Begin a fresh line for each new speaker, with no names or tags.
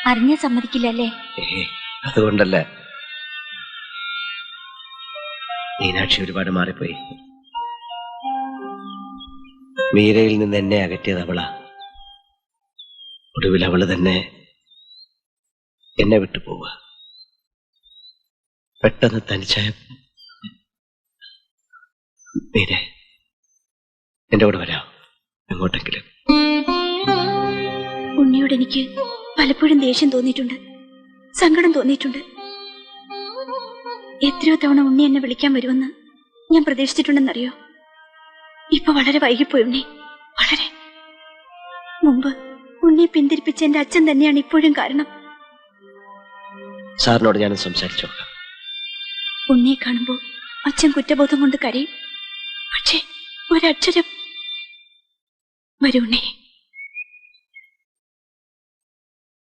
അറിഞ്ഞ സമ്മതിക്കില്ലല്ലേ?
അതുകൊണ്ടല്ല, മീനാക്ഷി ഒരുപാട് മാറിപ്പോയി. മീരയിൽ നിന്ന് എന്നെ അകറ്റിയത് അവളാ. ഒടുവിൽ അവള് തന്നെ എന്നെ വിട്ടു പോവുക. പെട്ടെന്ന് തനിച്ചായ മീരെ, എന്റെ കൂടെ വരാം എങ്ങോട്ടെങ്കിലും.
ഉണ്ണിയോട് എനിക്ക് പലപ്പോഴും ദേഷ്യം തോന്നിയിട്ടുണ്ട്, സങ്കടം തോന്നിയിട്ടുണ്ട്. എത്രയോ തവണ ഉണ്ണി എന്നെ വിളിക്കാൻ വരുമെന്ന് ഞാൻ പ്രതീക്ഷിച്ചിട്ടുണ്ടെന്നറിയോ? ഇപ്പൊ വളരെ വൈകിപ്പോയി ഉണ്ണി, വളരെ. മുമ്പ് ഉണ്ണിയെ പിന്തിരിപ്പിച്ച എന്റെ അച്ഛൻ തന്നെയാണ് ഇപ്പോഴും കാരണം.
സാറിനോട് ഞാൻ സംസാരിച്ചു നോക്കാം.
ഉണ്ണിയെ കാണുമ്പോ അച്ഛൻ കുറ്റബോധം കൊണ്ട് കരയും, പക്ഷേ ഒരക്ഷരം. വരൂ ഉണ്ണി.